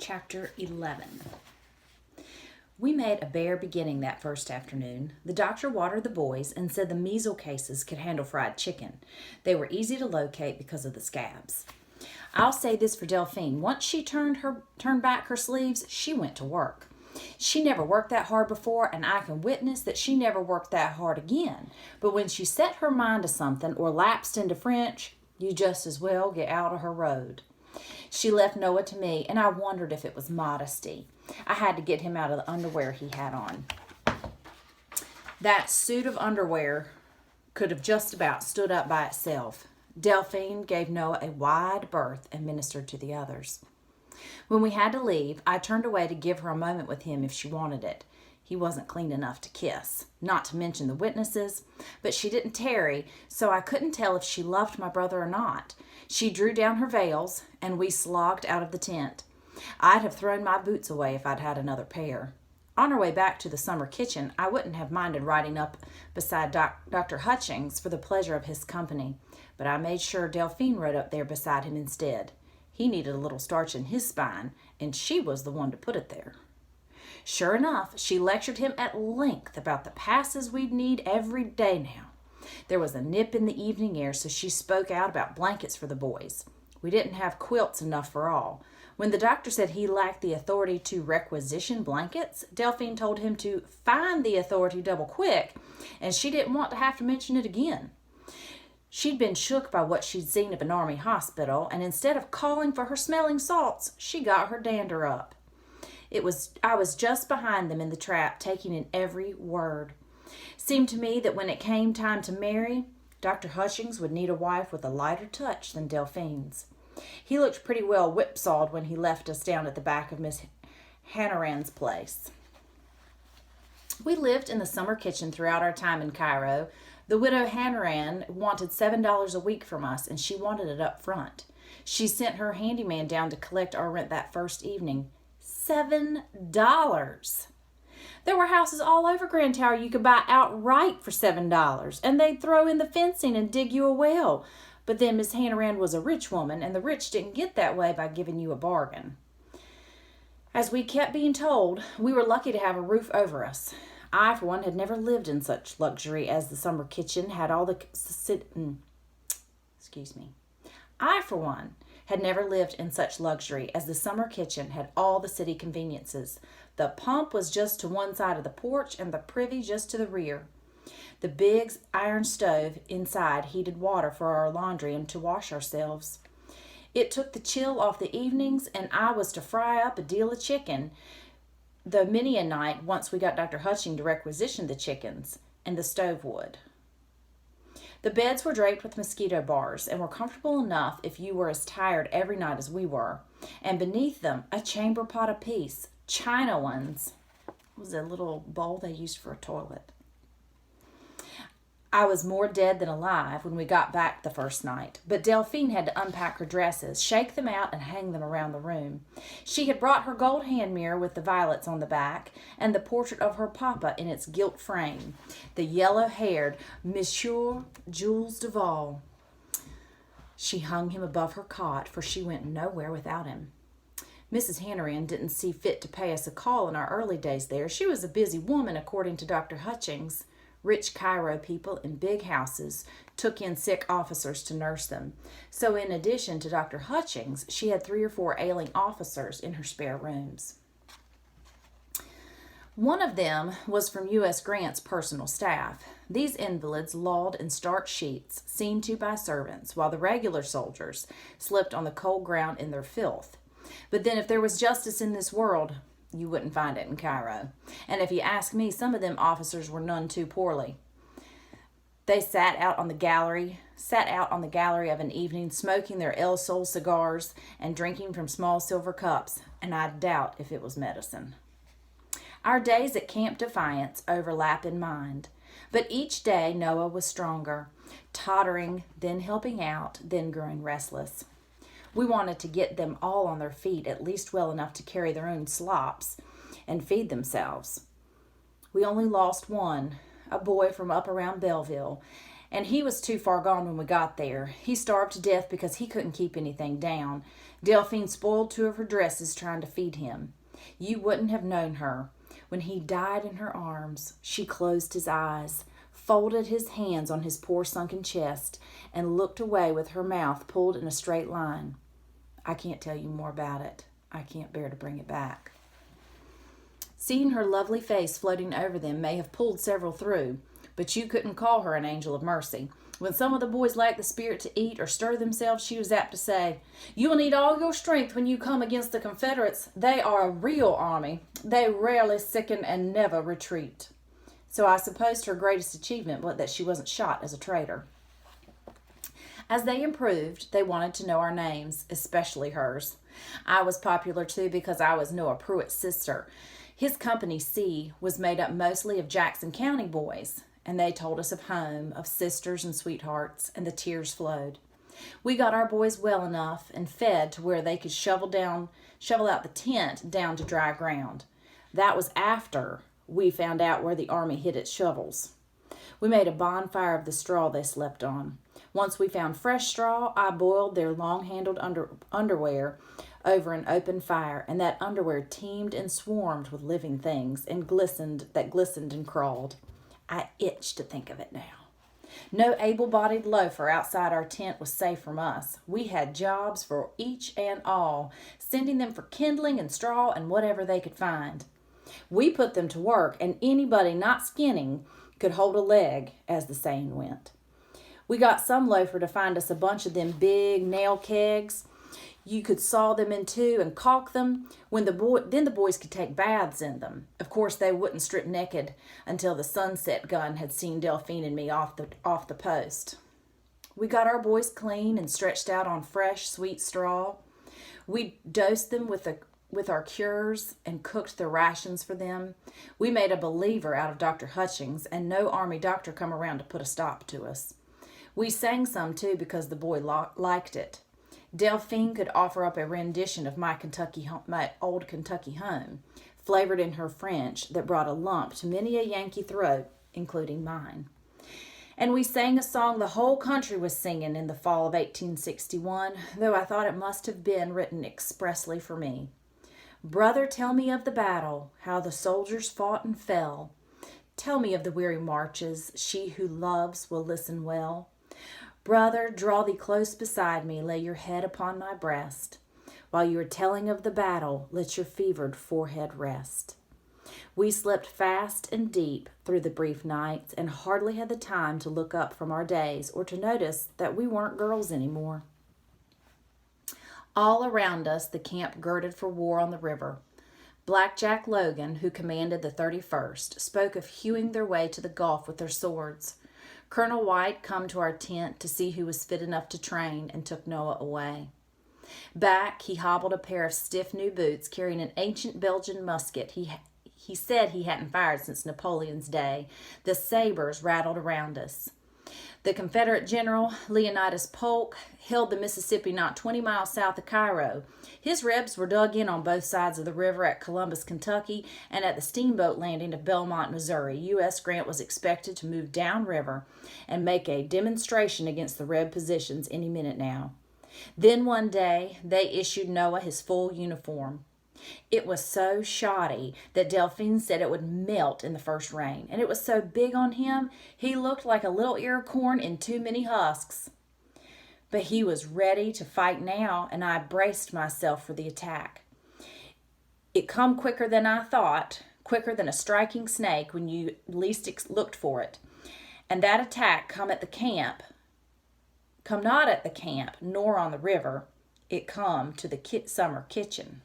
Chapter 11. We made a bare beginning that first afternoon. The doctor watered the boys and said the measles cases could handle fried chicken. They were easy to locate because of the scabs. I'll say this for Delphine. Once she turned back her sleeves, she went to work. She never worked that hard before, and I can witness that she never worked that hard again. But when she set her mind to something or lapsed into French, you just as well get out of her road. She left Noah to me, and I wondered if it was modesty. I had to get him out of the underwear he had on. That suit of underwear could have just about stood up by itself. Delphine gave Noah a wide berth and ministered to the others. When we had to leave, I turned away to give her a moment with him if she wanted it. He wasn't clean enough to kiss, not to mention the witnesses, but she didn't tarry, so I couldn't tell if she loved my brother or not. She drew down her veils, and we slogged out of the tent. I'd have thrown my boots away if I'd had another pair. On our way back to the summer kitchen, I wouldn't have minded riding up beside Dr. Hutchings for the pleasure of his company, but I made sure Delphine rode up there beside him instead. He needed a little starch in his spine, and she was the one to put it there. Sure enough, she lectured him at length about the passes we'd need every day now. There was a nip in the evening air, so she spoke out about blankets for the boys. We didn't have quilts enough for all. When the doctor said he lacked the authority to requisition blankets, Delphine told him to find the authority double quick, and she didn't want to have to mention it again. She'd been shook by what she'd seen of an army hospital, and instead of calling for her smelling salts, she got her dander up. I was just behind them in the trap, taking in every word. Seemed to me that when it came time to marry, Dr. Hutchings would need a wife with a lighter touch than Delphine's. He looked pretty well whipsawed when he left us down at the back of Miss Hannaran's place. We lived in the summer kitchen throughout our time in Cairo. The widow Hannaran wanted $7 a week from us, and she wanted it up front. She sent her handyman down to collect our rent that first evening. $7. There were houses all over Grand Tower you could buy outright for $7, and they'd throw in the fencing and dig you a well. But then Miss Hannaran was a rich woman, and the rich didn't get that way by giving you a bargain. As we kept being told, we were lucky to have a roof over us. I, for one, had never lived in such luxury as the summer kitchen had all the... I, for one, had never lived in such luxury as the summer kitchen had all the city conveniences. The pump was just to one side of the porch and the privy just to the rear. The big iron stove inside heated water for our laundry and to wash ourselves. It took the chill off the evenings, and I was to fry up a deal of chicken, though many a night once we got Dr. Hutching to requisition the chickens, and the stove would. The beds were draped with mosquito bars and were comfortable enough if you were as tired every night as we were, and beneath them a chamber pot apiece, china ones. It was a little bowl they used for a toilet. I was more dead than alive when we got back the first night, but Delphine had to unpack her dresses, shake them out, and hang them around the room. She had brought her gold hand mirror with the violets on the back and the portrait of her papa in its gilt frame, the yellow-haired Monsieur Jules Duval. She hung him above her cot, for she went nowhere without him. Mrs. Hannaran didn't see fit to pay us a call in our early days there. She was a busy woman, according to Dr. Hutchings. Rich Cairo people in big houses took in sick officers to nurse them. So in addition to Dr. Hutchings, she had 3 or 4 ailing officers in her spare rooms. One of them was from U.S. Grant's personal staff. These invalids lolled in starched sheets, seen to by servants, while the regular soldiers slept on the cold ground in their filth. But then if there was justice in this world, you wouldn't find it in Cairo. And if you ask me, some of them officers were none too poorly. They sat out on the gallery of an evening, smoking their El Sol cigars and drinking from small silver cups, and I doubt if it was medicine. Our days at Camp Defiance overlap in mind, but each day Noah was stronger, tottering, then helping out, then growing restless. We wanted to get them all on their feet, at least well enough to carry their own slops and feed themselves. We only lost one, a boy from up around Belleville, and he was too far gone when we got there. He starved to death because he couldn't keep anything down. Delphine spoiled 2 of her dresses trying to feed him. You wouldn't have known her. When he died in her arms, she closed his eyes, folded his hands on his poor sunken chest, and looked away with her mouth pulled in a straight line. I can't tell you more about it. I can't bear to bring it back. Seeing her lovely face floating over them may have pulled several through, but you couldn't call her an angel of mercy. When some of the boys lacked the spirit to eat or stir themselves, she was apt to say, "You will need all your strength when you come against the Confederates. They are a real army. They rarely sicken and never retreat." So I supposed her greatest achievement was that she wasn't shot as a traitor. As they improved, they wanted to know our names, especially hers. I was popular too because I was Noah Pruitt's sister. His company C was made up mostly of Jackson County boys, and they told us of home, of sisters and sweethearts, and the tears flowed. We got our boys well enough and fed to where they could shovel out the tent down to dry ground. That was after we found out where the army hid its shovels. We made a bonfire of the straw they slept on. Once we found fresh straw, I boiled their long-handled underwear over an open fire, and that underwear teemed and swarmed with living things and glistened and crawled. I itch to think of it now. No able-bodied loafer outside our tent was safe from us. We had jobs for each and all, sending them for kindling and straw and whatever they could find. We put them to work, and anybody not skinning could hold a leg, as the saying went. We got some loafer to find us a bunch of them big nail kegs. You could saw them in two and caulk them. Then the boys could take baths in them. Of course, they wouldn't strip naked until the sunset gun had seen Delphine and me off the post. We got our boys clean and stretched out on fresh, sweet straw. We dosed them with our cures and cooked their rations for them. We made a believer out of Dr. Hutchings, and no army doctor come around to put a stop to us. We sang some too because the boy liked it. Delphine could offer up a rendition of my old Kentucky home, flavored in her French, that brought a lump to many a Yankee throat, including mine. And we sang a song the whole country was singing in the fall of 1861, though I thought it must have been written expressly for me. Brother, tell me of the battle, how the soldiers fought and fell. Tell me of the weary marches, she who loves will listen well. Brother, draw thee close beside me, lay your head upon my breast. While you are telling of the battle, let your fevered forehead rest. We slept fast and deep through the brief nights and hardly had the time to look up from our days or to notice that we weren't girls anymore. All around us, the camp girded for war on the river. Black Jack Logan, who commanded the 31st, spoke of hewing their way to the Gulf with their swords. Colonel White come to our tent to see who was fit enough to train and took Noah away. Back, he hobbled a pair of stiff new boots carrying an ancient Belgian musket he said he hadn't fired since Napoleon's day. The sabers rattled around us. The Confederate General, Leonidas Polk, held the Mississippi not 20 miles south of Cairo. His rebs were dug in on both sides of the river at Columbus, Kentucky, and at the steamboat landing of Belmont, Missouri. U.S. Grant was expected to move downriver and make a demonstration against the Reb positions any minute now. Then one day, they issued Noah his full uniform. It was so shoddy that Delphine said it would melt in the first rain, and it was so big on him, he looked like a little ear of corn in too many husks. But he was ready to fight now, and I braced myself for the attack. It come quicker than I thought, quicker than a striking snake when you least looked for it. And that attack come not at the camp, nor on the river. It come to the summer kitchen.